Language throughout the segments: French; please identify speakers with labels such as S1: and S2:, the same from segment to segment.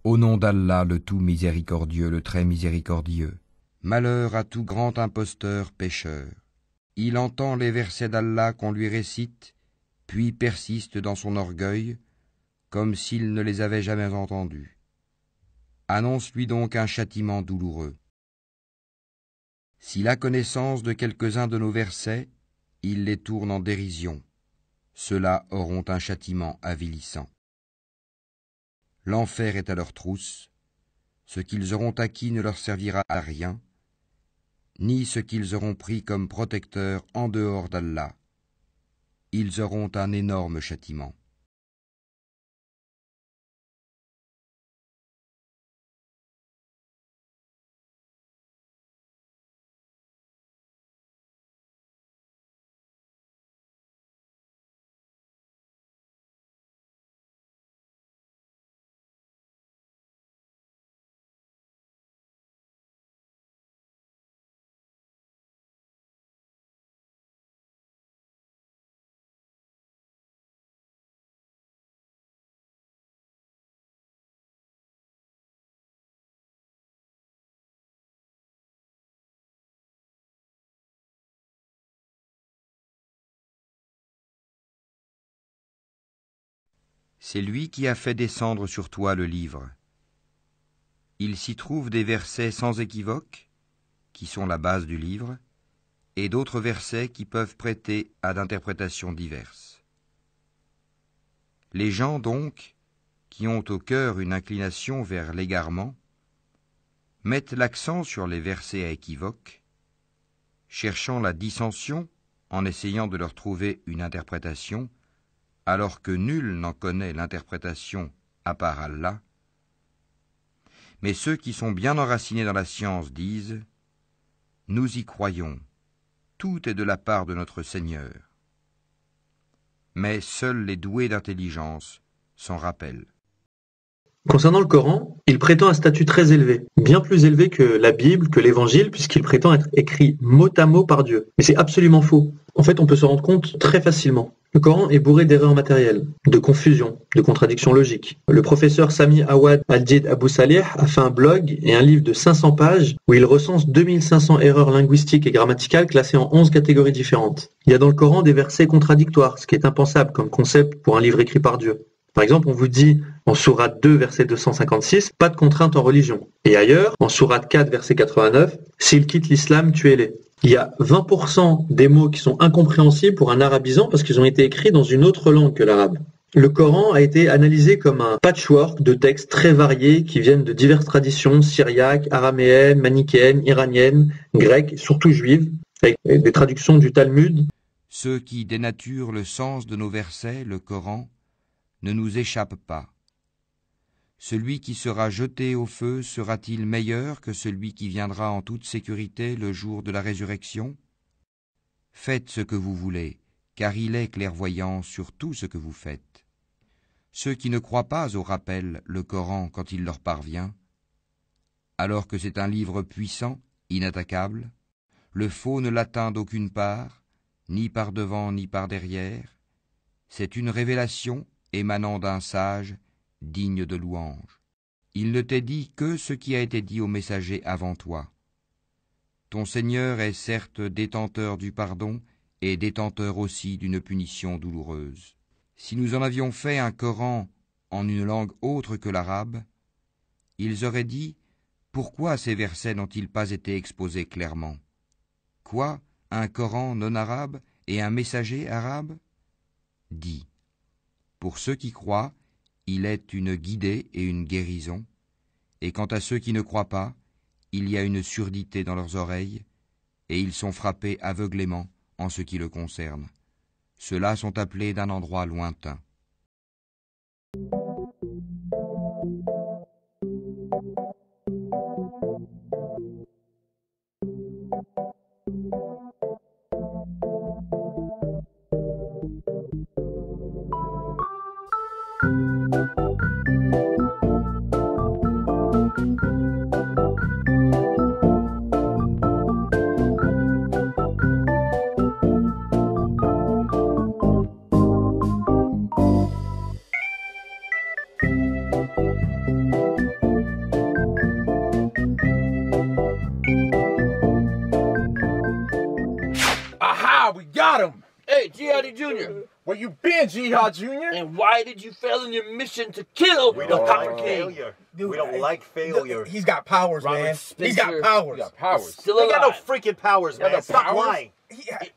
S1: Au nom d'Allah, le tout miséricordieux, le très miséricordieux. Malheur à tout grand imposteur pécheur. Il entend les versets d'Allah qu'on lui récite, puis persiste dans son orgueil, comme s'il ne les avait jamais entendus. Annonce-lui donc un châtiment douloureux. S'il a connaissance de quelques-uns de nos versets, il les tourne en dérision. Ceux-là auront un châtiment avilissant. L'enfer est à leur trousse. Ce qu'ils auront acquis ne leur servira à rien, ni ce qu'ils auront pris comme protecteur en dehors d'Allah. Ils auront un énorme châtiment. C'est lui qui a fait descendre sur toi le livre. Il s'y trouve des versets sans équivoque, qui sont la base du livre, et d'autres versets qui peuvent prêter à d'interprétations diverses. Les gens, donc, qui ont au cœur une inclination vers l'égarement, mettent l'accent sur les versets à équivoque, cherchant la dissension en essayant de leur trouver une interprétation, alors que nul n'en connaît l'interprétation à part Allah. Mais ceux qui sont bien enracinés dans la science disent « Nous y croyons, tout est de la part de notre Seigneur. » Mais seuls les doués d'intelligence s'en rappellent.
S2: Concernant le Coran, il prétend un statut très élevé, bien plus élevé que la Bible, que l'Évangile, puisqu'il prétend être écrit mot à mot par Dieu. Mais c'est absolument faux. En fait, on peut se rendre compte très facilement. Le Coran est bourré d'erreurs matérielles, de confusion, de contradictions logiques. Le professeur Sami Awad Al-Jid Abu Salih a fait un blog et un livre de 500 pages où il recense 2500 erreurs linguistiques et grammaticales classées en 11 catégories différentes. Il y a dans le Coran des versets contradictoires, ce qui est impensable comme concept pour un livre écrit par Dieu. Par exemple, on vous dit en sourate 2, verset 256, pas de contrainte en religion. Et ailleurs, en sourate 4, verset 89, s'il quitte l'islam, tuez-les. Il y a 20% des mots qui sont incompréhensibles pour un arabisant parce qu'ils ont été écrits dans une autre langue que l'arabe. Le Coran a été analysé comme un patchwork de textes très variés qui viennent de diverses traditions syriaques, araméennes, manichéennes, iraniennes, grecques, surtout juives, avec des traductions du Talmud.
S1: Ceux qui dénaturent le sens de nos versets, le Coran, ne nous échappe pas. Celui qui sera jeté au feu sera-t-il meilleur que celui qui viendra en toute sécurité le jour de la résurrection? Faites ce que vous voulez, car il est clairvoyant sur tout ce que vous faites. Ceux qui ne croient pas au rappel, le Coran, quand il leur parvient, alors que c'est un livre puissant, inattaquable, le faux ne l'atteint d'aucune part, ni par devant ni par derrière, c'est une révélation émanant d'un sage, digne de louange. Il ne t'est dit que ce qui a été dit aux messagers avant toi. Ton Seigneur est certes détenteur du pardon et détenteur aussi d'une punition douloureuse. Si nous en avions fait un Coran en une langue autre que l'arabe, ils auraient dit « Pourquoi ces versets n'ont-ils pas été exposés clairement? Quoi, un Coran non arabe et un messager arabe ?» Dis. Pour ceux qui croient, il est une guidée et une guérison, et quant à ceux qui ne croient pas, il y a une surdité dans leurs oreilles, et ils sont frappés aveuglément en ce qui le concerne. Ceux-là sont appelés d'un endroit lointain.
S3: Hey, Jihadi Jr.
S4: Where you been, Jihad Jr.?
S3: And why did you fail in your mission to kill the Copper King?
S4: Dude,
S5: We don't like failure.
S4: He's got powers,
S3: Robert
S4: man.
S3: Spencer.
S4: He's got powers.
S5: You got powers.
S3: Still
S5: He got no
S3: alive.
S5: freaking powers,
S4: got
S5: man.
S4: no
S5: Stop
S4: powers?
S5: lying.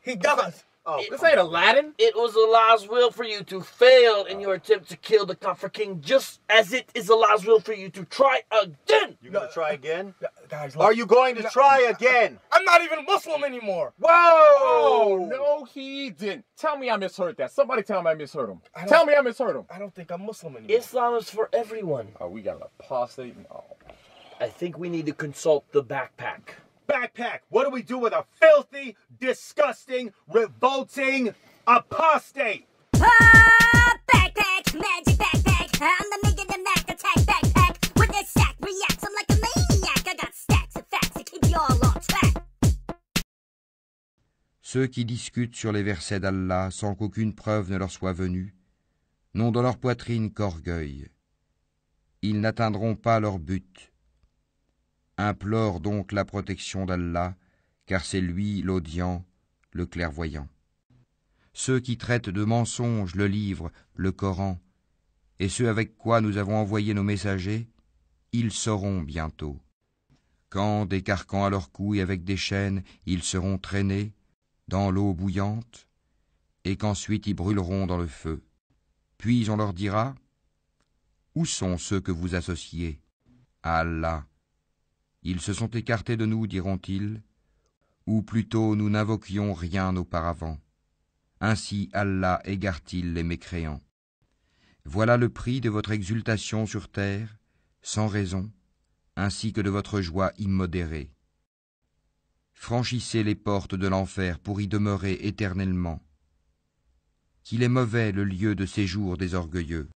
S4: He does.
S5: Oh,
S4: This ain't Aladdin.
S3: It was Allah's will for you to fail in your attempt to kill the Copper King, just as it is Allah's will for you to try again.
S5: you gonna try again?
S4: Guys,
S5: Are you going to try again?
S4: I'm not even Muslim anymore.
S5: Whoa!
S6: Oh, no, he didn't. Tell me I misheard that. Somebody tell me I misheard him. Tell me I misheard him.
S4: I don't think I'm Muslim anymore.
S3: Islam is for everyone.
S6: Oh, we got an apostate. Oh.
S3: I think we need to consult the backpack.
S5: Backpack. What do we do with a filthy, disgusting, revolting apostate?
S7: Backpack, magic backpack. I'm the Mega the Mac attack backpack. With this sack reacts, I'm like a maniac. I got stacks of facts to keep you all on track.
S1: Ceux qui discutent sur les versets d'Allah sans qu'aucune preuve ne leur soit venue, n'ont dans leur poitrine qu'orgueil. Ils n'atteindront pas leur but. Implore donc la protection d'Allah, car c'est lui l'audient, le clairvoyant. Ceux qui traitent de mensonges le livre, le Coran, et ceux avec quoi nous avons envoyé nos messagers, ils sauront bientôt. Quand, des carcans à leur cou et avec des chaînes, ils seront traînés dans l'eau bouillante, et qu'ensuite ils brûleront dans le feu. Puis on leur dira, « Où sont ceux que vous associez à Allah ? Ils se sont écartés de nous, diront-ils, ou plutôt nous n'invoquions rien auparavant. Ainsi Allah égare-t-il les mécréants. Voilà le prix de votre exultation sur terre, sans raison, ainsi que de votre joie immodérée. Franchissez les portes de l'enfer pour y demeurer éternellement. Qu'il est mauvais le lieu de séjour des orgueilleux.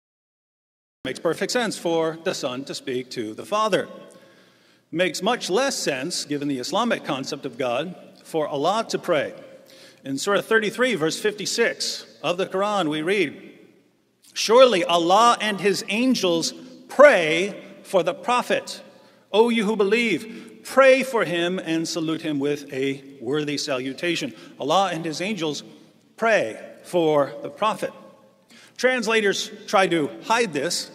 S8: Makes perfect sense for the Son to speak to the Father. Makes much less sense, given the Islamic concept of God, for Allah to pray. In Surah 33, verse 56 of the Quran, we read, "Surely Allah and His angels pray for the Prophet. O you who believe, pray for him and salute him with a worthy salutation." Allah and His angels pray for the Prophet. Translators try to hide this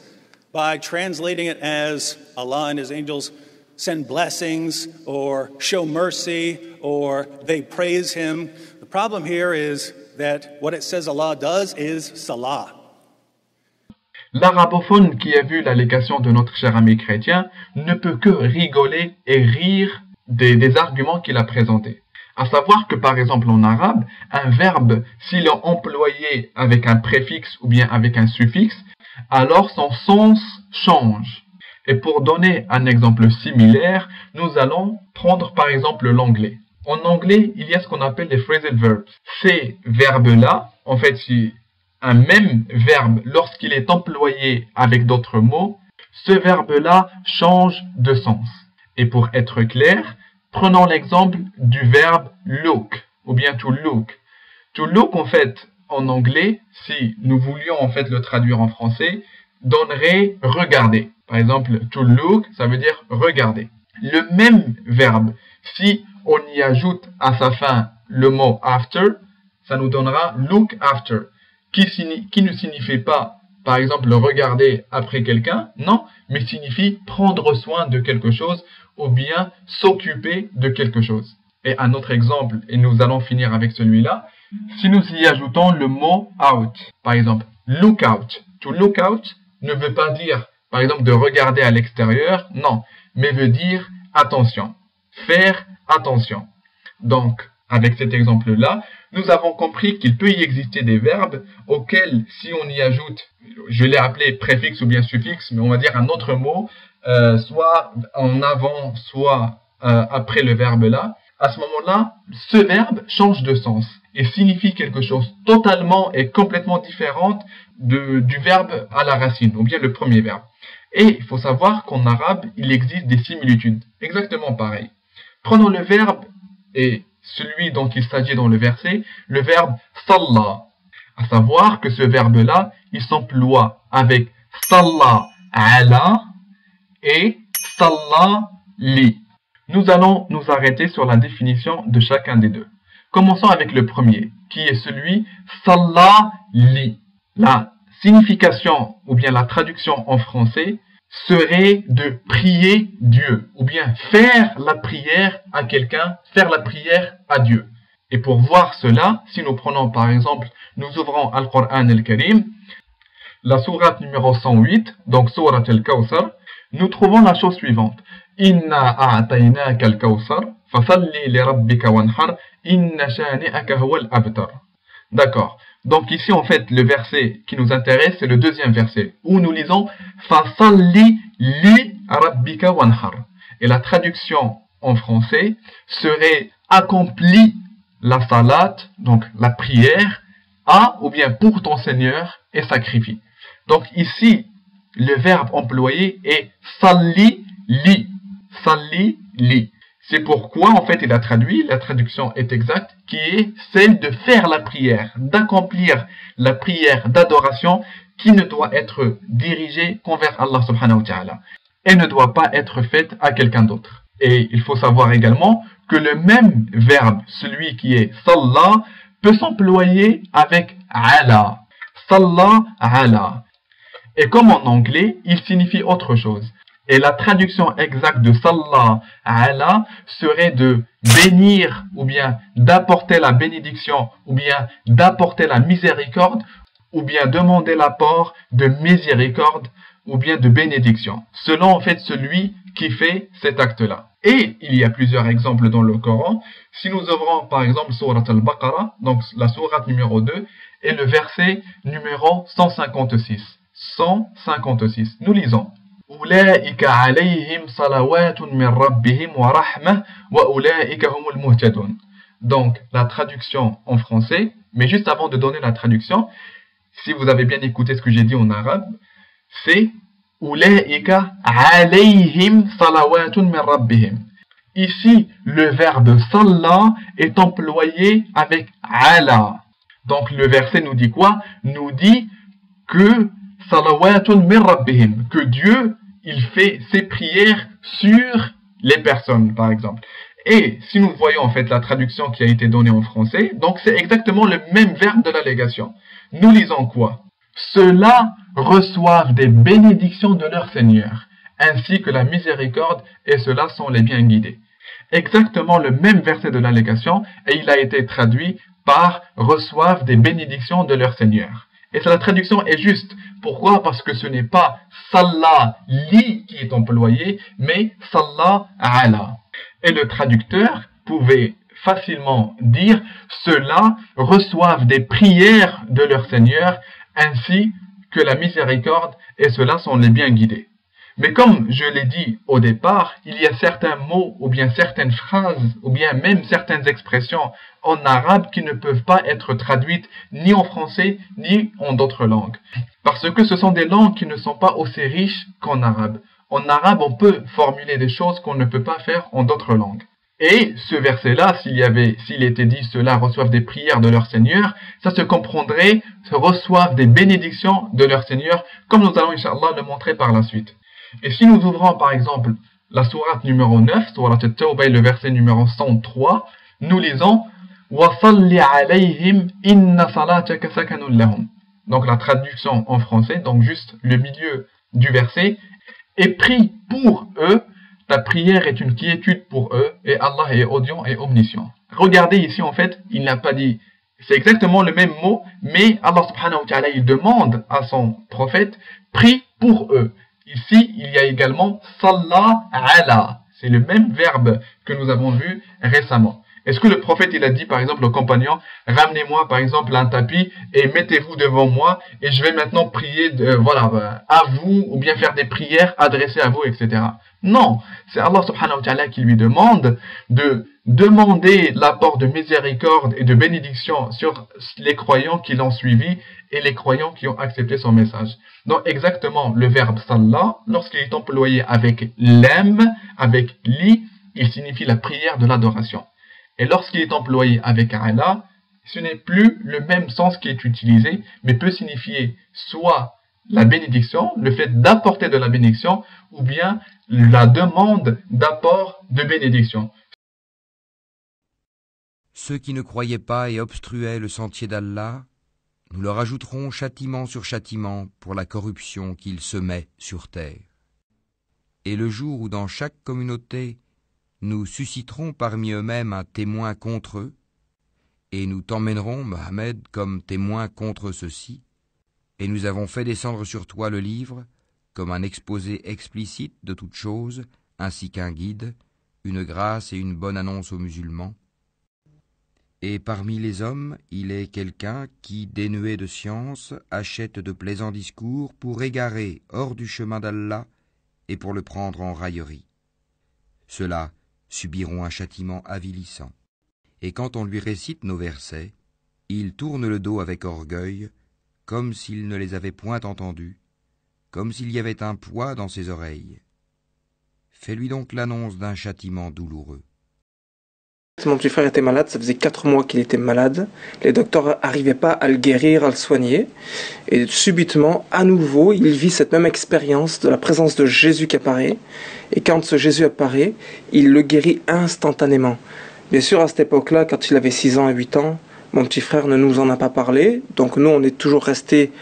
S8: by translating it as Allah and His angels send blessings or show mercy or they praise him. The problem here is that what it says Allah does is salah.
S2: L'arabophone qui a vu l'allégation de notre cher ami chrétien ne peut que rigoler et rire des arguments qu'il a présentés. À savoir que par exemple en arabe, un verbe, s'il est employé avec un préfixe ou bien avec un suffixe, alors son sens change. Et pour donner un exemple similaire, nous allons prendre par exemple l'anglais. En anglais, il y a ce qu'on appelle les phrasal verbs. Ces verbes-là, en fait, si un même verbe, lorsqu'il est employé avec d'autres mots, ce verbe-là change de sens. Et pour être clair, prenons l'exemple du verbe look, ou bien to look. To look, en fait, en anglais, si nous voulions en fait le traduire en français, donnerait regarder. Par exemple, to look, ça veut dire regarder. Le même verbe, si on y ajoute à sa fin le mot after, ça nous donnera look after, qui ne signifie pas, par exemple, regarder après quelqu'un, non, mais signifie prendre soin de quelque chose ou bien s'occuper de quelque chose. Et un autre exemple, et nous allons finir avec celui-là, si nous y ajoutons le mot out, par exemple, look out. To look out ne veut pas dire, par exemple, de regarder à l'extérieur, non, mais veut dire attention, faire attention. Donc, avec cet exemple-là, nous avons compris qu'il peut y exister des verbes auxquels, si on y ajoute, je l'ai appelé préfixe ou bien suffixe, mais on va dire un autre mot, soit en avant, soit après le verbe-là, à ce moment-là, ce verbe change de sens et signifie quelque chose totalement et complètement différent du verbe à la racine, ou bien le premier verbe. Et il faut savoir qu'en arabe, il existe des similitudes, exactement pareil. Prenons le verbe et celui dont il s'agit dans le verset, le verbe salla. À savoir que ce verbe-là, il s'emploie avec salla ala et salla li. Nous allons nous arrêter sur la définition de chacun des deux.
S9: Commençons avec le premier, qui est celui Salla li. La signification ou bien la traduction en français serait de prier Dieu ou bien faire la prière à quelqu'un, faire la prière à Dieu. Et pour voir cela, si nous prenons par exemple, nous ouvrons Al-Qur'an al-Karim, la sourate numéro 108, donc sourate al-Kawthar, nous trouvons la chose suivante. Inna a'tainaka al-Kawthar, fasalli li rabbika wanhar, inna shani'aka huwa al-abtar. D'accord. Donc ici en fait le verset qui nous intéresse c'est le deuxième verset où nous lisons fasalli li rabbika wanhar. Et la traduction en français serait accomplis la salat, donc la prière, à ou bien pour ton Seigneur et sacrifie. Donc ici, le verbe employé est salli li. Salli li. C'est pourquoi en fait il a traduit, la traduction est exacte, qui est celle de faire la prière, d'accomplir la prière d'adoration qui ne doit être dirigée qu'envers Allah subhanahu wa ta'ala et ne doit pas être faite à quelqu'un d'autre. Et il faut savoir également que le même verbe, celui qui est salla, peut s'employer avec ala. Salla ala. Et comme en anglais, il signifie autre chose. Et la traduction exacte de salla ala serait de bénir ou bien d'apporter la bénédiction ou bien d'apporter la miséricorde ou bien demander l'apport de miséricorde ou bien de bénédiction, selon en fait celui qui fait cet acte-là. Et il y a plusieurs exemples dans le Coran. Si nous ouvrons par exemple Surat al-Baqarah, donc la sourate numéro 2, et le verset numéro 156. 156. Nous lisons. أولئك عليهم صلوات من ربهم ورحمة وأولئك هم المهتدون. Donc la traduction en français, mais juste avant de donner la traduction, si vous avez bien écouté ce que j'ai dit en arabe, c'est Ulaika alayhim salawatun min rabbihim. Ici, le verbe salla est employé avec ala. Donc le verset nous dit quoi? Nous dit que salawatun min rabbihim, que Dieu il fait ses prières sur les personnes, par exemple. Et si nous voyons en fait la traduction qui a été donnée en français, donc c'est exactement le même verbe de l'allégation. Nous lisons quoi? Ceux-là reçoivent des bénédictions de leur Seigneur, ainsi que la miséricorde, et ceux-là sont les bien guidés. Exactement le même verset de l'allégation, et il a été traduit par reçoivent des bénédictions de leur Seigneur. Et la traduction est juste. Pourquoi? Parce que ce n'est pas salla li qui est employé, mais salla ala. Et le traducteur pouvait facilement dire ceux-là reçoivent des prières de leur Seigneur ainsi que la miséricorde et ceux-là sont les bien guidés. Mais comme je l'ai dit au départ, il y a certains mots ou bien certaines phrases ou bien même certaines expressions en arabe qui ne peuvent pas être traduites ni en français ni en d'autres langues. Parce que ce sont des langues qui ne sont pas aussi riches qu'en arabe. En arabe, on peut formuler des choses qu'on ne peut pas faire en d'autres langues. Et ce verset-là, s'il était dit ceux-là reçoivent des prières de leur Seigneur, ça se comprendrait, reçoivent des bénédictions de leur Seigneur, comme nous allons, Inch'Allah, le montrer par la suite. Et si nous ouvrons par exemple la sourate numéro 9, sourate At-Tawbah, le verset numéro 103, nous lisons وَصَلِّ عَلَيْهِمْ إِنَّ صَلَاتَكَ سَكَنٌ لَهُمْ. Donc la traduction en français, donc juste le milieu du verset, et prie pour eux, ta prière est une quiétude pour eux, et Allah est audient et omniscient. Regardez ici en fait, il n'a pas dit, c'est exactement le même mot, mais Allah subhanahu wa ta'ala, il demande à son prophète, prie pour eux. Ici, il y a également salla ala. C'est le même verbe que nous avons vu récemment. Est-ce que le prophète, il a dit par exemple aux compagnons, ramenez-moi par exemple un tapis et mettez-vous devant moi et je vais maintenant prier à vous ou bien faire des prières adressées à vous, etc. Non, c'est Allah subhanahu wa ta'ala qui lui demande de demander l'apport de miséricorde et de bénédiction sur les croyants qui l'ont suivi et les croyants qui ont accepté son message. Donc exactement le verbe salla, lorsqu'il est employé avec lem, avec li, il signifie la prière de l'adoration. Et lorsqu'il est employé avec ala, ce n'est plus le même sens qui est utilisé, mais peut signifier soit la bénédiction, le fait d'apporter de la bénédiction, ou bien la demande d'apport de bénédiction.
S1: Ceux qui ne croyaient pas et obstruaient le sentier d'Allah, nous leur ajouterons châtiment sur châtiment pour la corruption qu'ils semaient sur terre. Et le jour où dans chaque communauté, nous susciterons parmi eux-mêmes un témoin contre eux, et nous t'emmènerons, Mohammed, comme témoin contre ceux-ci, et nous avons fait descendre sur toi le livre, comme un exposé explicite de toutes choses, ainsi qu'un guide, une grâce et une bonne annonce aux musulmans. Et parmi les hommes, il est quelqu'un qui, dénué de science, achète de plaisants discours pour égarer hors du chemin d'Allah et pour le prendre en raillerie. Ceux-là subiront un châtiment avilissant. Et quand on lui récite nos versets, il tourne le dos avec orgueil, comme s'il ne les avait point entendus, comme s'il y avait un poids dans ses oreilles. Fais-lui donc l'annonce d'un châtiment douloureux.
S10: Mon petit frère était malade, ça faisait 4 mois qu'il était malade. Les docteurs n'arrivaient pas à le guérir, à le soigner. Et subitement, à nouveau, il vit cette même expérience de la présence de Jésus qui apparaît. Et quand ce Jésus apparaît, il le guérit instantanément. Bien sûr, à cette époque-là, quand il avait 6 ans et 8 ans, mon petit frère ne nous en a pas parlé. Donc nous, on est toujours restés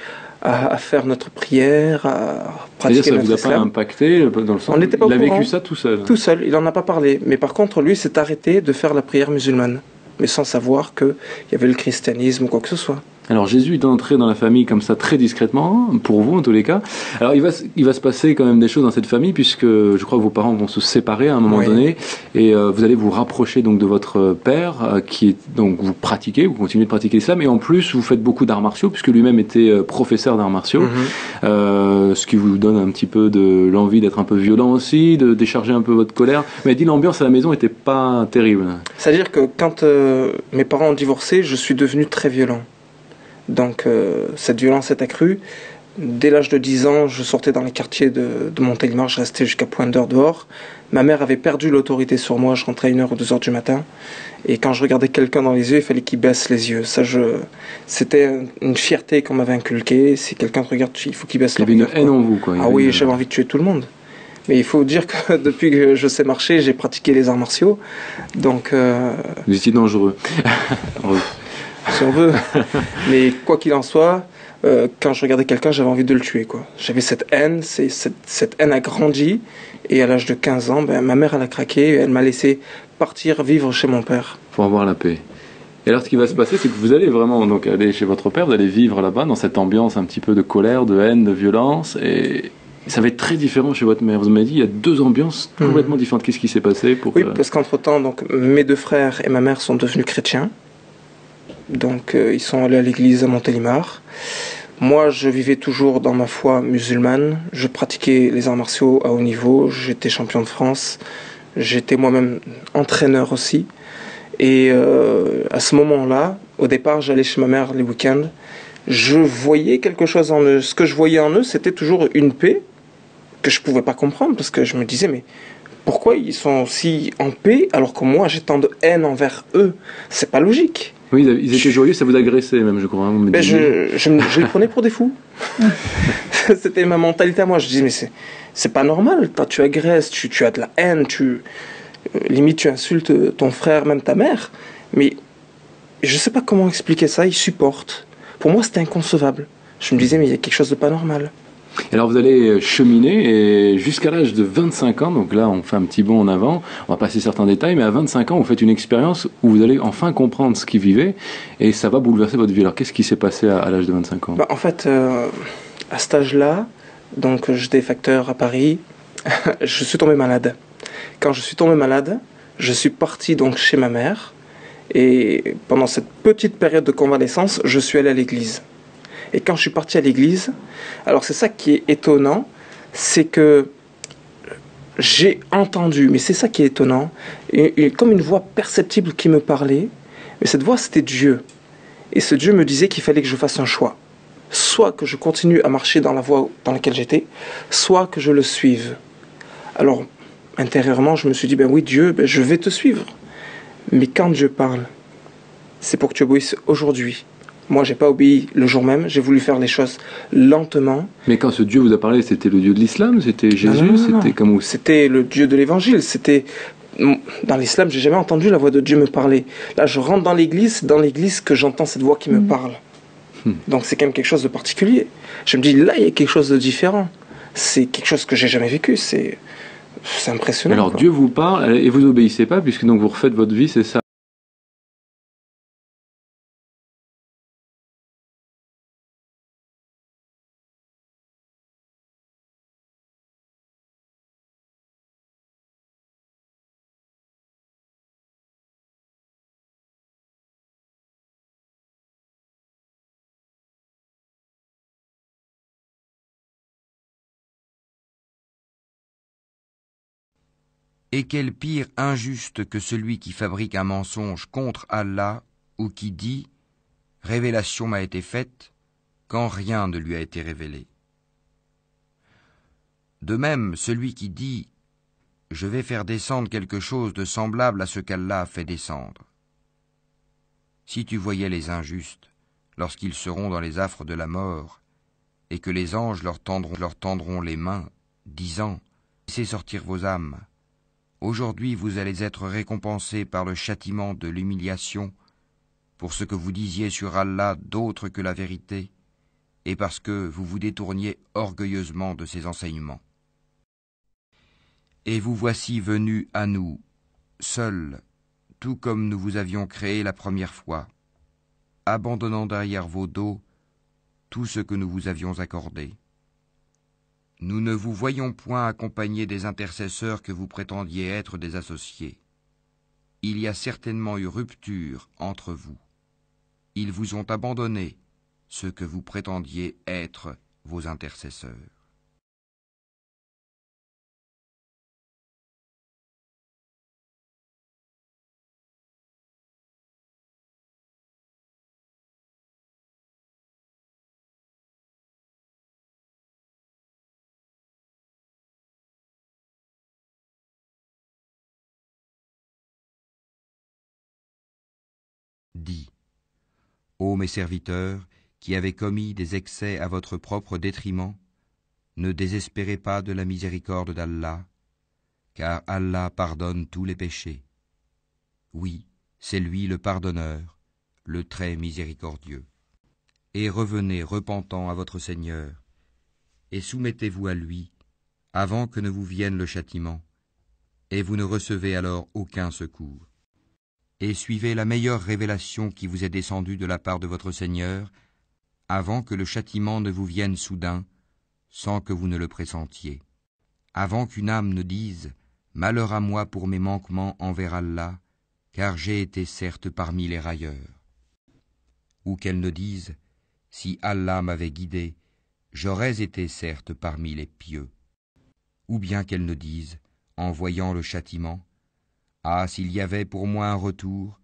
S10: à faire notre prière, à pratiquer notre islam.
S11: Ça vous a pas impacté dans le sens
S10: on n'était pas au courant.
S11: Il a vécu ça tout seul.
S10: Tout seul, il n'en a pas parlé. Mais par contre, lui s'est arrêté de faire la prière musulmane, mais sans savoir qu'il y avait le christianisme ou quoi que ce soit.
S11: Alors Jésus est entré dans la famille comme ça très discrètement, pour vous en tous les cas. Alors il va se passer quand même des choses dans cette famille, puisque je crois que vos parents vont se séparer à un moment donné, et vous allez vous rapprocher donc de votre père, qui est donc vous continuez de pratiquer l'islam, et en plus vous faites beaucoup d'arts martiaux, puisque lui-même était professeur d'arts martiaux, ce qui vous donne un petit peu de l'envie d'être un peu violent aussi, de décharger un peu votre colère. Mais dit l'ambiance à la maison n'était pas terrible.
S10: C'est-à-dire que quand mes parents ont divorcé, je suis devenu très violent. Donc cette violence s'est accrue. Dès l'âge de 10 ans, je sortais dans les quartiers de Montélimar, je restais jusqu'à point d'heure dehors. Ma mère avait perdu l'autorité sur moi, je rentrais à 1h ou 2h du matin. Et quand je regardais quelqu'un dans les yeux, il fallait qu'il baisse les yeux. C'était une fierté qu'on m'avait inculquée. Si quelqu'un te regarde, il faut qu'il baisse les yeux.
S11: Il y avait une haine en vous, quoi.
S10: Ah oui, j'avais envie de tuer tout le monde. Mais il faut dire que depuis que je sais marcher, j'ai pratiqué les arts martiaux. Donc...
S11: Vous étiez dangereux.
S10: Si on veut. Mais quoi qu'il en soit, quand je regardais quelqu'un, j'avais envie de le tuer, quoi. J'avais cette haine, cette haine a grandi, et à l'âge de 15 ans, ma mère elle a craqué, et elle m'a laissé partir vivre chez mon père.
S11: Pour avoir la paix. Et alors ce qui va se passer, c'est que vous allez vraiment donc aller chez votre père, vous allez vivre là-bas, dans cette ambiance un petit peu de colère, de haine, de violence, et ça va être très différent chez votre mère. Vous m'avez dit, il y a 2 ambiances complètement différentes. Qu'est-ce qui s'est passé
S10: Oui, parce qu'entre-temps, donc, mes 2 frères et ma mère sont devenus chrétiens. Donc ils sont allés à l'église à Montélimar. Moi, je vivais toujours dans ma foi musulmane. Je pratiquais les arts martiaux à haut niveau. J'étais champion de France. J'étais moi-même entraîneur aussi. Et à ce moment-là, au départ, j'allais chez ma mère les week-ends. Je voyais quelque chose en eux. Ce que je voyais en eux, c'était toujours une paix que je ne pouvais pas comprendre, parce que je me disais, mais pourquoi ils sont si en paix alors que moi, j'ai tant de haine envers eux? C'est pas logique.
S11: Oui, ils étaient joyeux, ça vous agressait même, je crois. Hein,
S10: je les prenais pour des fous. C'était ma mentalité à moi. Je disais, mais c'est pas normal. Toi, tu agresses, tu as de la haine, limite tu insultes ton frère, même ta mère. Mais je sais pas comment expliquer ça, ils supportent. Pour moi, c'était inconcevable. Je me disais, mais il y a quelque chose de pas normal.
S11: Et alors vous allez cheminer et jusqu'à l'âge de 25 ans, donc là on fait un petit bond en avant, on va passer certains détails, mais à 25 ans vous faites une expérience où vous allez enfin comprendre ce qu'ils vivaient et ça va bouleverser votre vie. Alors qu'est-ce qui s'est passé à l'âge de 25 ans?
S10: En fait, à cet âge-là, donc j'étais facteur à Paris, je suis tombé malade. Quand je suis tombé malade, je suis parti donc chez ma mère et pendant cette petite période de convalescence, je suis allé à l'église. Et quand je suis parti à l'église, alors c'est ça qui est étonnant, c'est que j'ai entendu, mais c'est ça qui est étonnant, et comme une voix perceptible qui me parlait, mais cette voix c'était Dieu. Et ce Dieu me disait qu'il fallait que je fasse un choix. Soit que je continue à marcher dans la voie dans laquelle j'étais, soit que je le suive. Alors, intérieurement, je me suis dit, ben oui Dieu, ben je vais te suivre. Mais quand Dieu parle, c'est pour que tu obéisses aujourd'hui. Moi, j'ai pas obéi le jour même, j'ai voulu faire les choses lentement.
S11: Mais quand ce Dieu vous a parlé, c'était le Dieu de l'islam, c'était Jésus,
S10: non.
S11: c'était comme où?
S10: C'était le Dieu de l'évangile, c'était dans l'islam, j'ai jamais entendu la voix de Dieu me parler. Là, je rentre dans l'église que j'entends cette voix qui me parle. Donc c'est quand même quelque chose de particulier. Je me dis, là, il y a quelque chose de différent. C'est quelque chose que j'ai jamais vécu. C'est impressionnant.
S11: Alors
S10: quoi.
S11: Dieu vous parle et vous obéissez pas, puisque donc vous refaites votre vie, c'est ça?
S1: Et quel pire injuste que celui qui fabrique un mensonge contre Allah ou qui dit « Révélation m'a été faite » quand rien ne lui a été révélé. De même, celui qui dit « Je vais faire descendre quelque chose de semblable à ce qu'Allah a fait descendre ». Si tu voyais les injustes, lorsqu'ils seront dans les affres de la mort, et que les anges leur tendront les mains, disant « Laissez sortir vos âmes ». Aujourd'hui, vous allez être récompensés par le châtiment de l'humiliation pour ce que vous disiez sur Allah d'autre que la vérité et parce que vous vous détourniez orgueilleusement de ses enseignements. Et vous voici venus à nous, seuls, tout comme nous vous avions créé la première fois, abandonnant derrière vos dos tout ce que nous vous avions accordé. Nous ne vous voyons point accompagnés des intercesseurs que vous prétendiez être des associés. Il y a certainement eu rupture entre vous. Ils vous ont abandonné, ceux que vous prétendiez être vos intercesseurs. Dis, ô mes serviteurs, qui avez commis des excès à votre propre détriment, ne désespérez pas de la miséricorde d'Allah, car Allah pardonne tous les péchés. Oui, c'est lui le pardonneur, le très miséricordieux. Et revenez repentant à votre Seigneur, et soumettez-vous à lui, avant que ne vous vienne le châtiment, et vous ne recevez alors aucun secours. Et suivez la meilleure révélation qui vous est descendue de la part de votre Seigneur, avant que le châtiment ne vous vienne soudain, sans que vous ne le pressentiez. Avant qu'une âme ne dise « Malheur à moi pour mes manquements envers Allah, car j'ai été certes parmi les railleurs. » Ou qu'elle ne dise « Si Allah m'avait guidé, j'aurais été certes parmi les pieux. » Ou bien qu'elle ne dise, en voyant le châtiment, « Ah, s'il y avait pour moi un retour,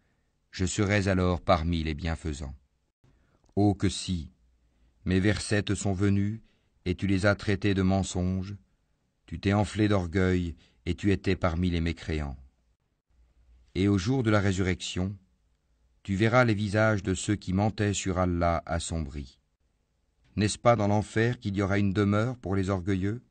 S1: je serais alors parmi les bienfaisants. » Oh que si, mes versets te sont venus, et tu les as traités de mensonges, tu t'es enflé d'orgueil, et tu étais parmi les mécréants. Et au jour de la résurrection, tu verras les visages de ceux qui mentaient sur Allah assombris. N'est-ce pas dans l'enfer qu'il y aura une demeure pour les orgueilleux ?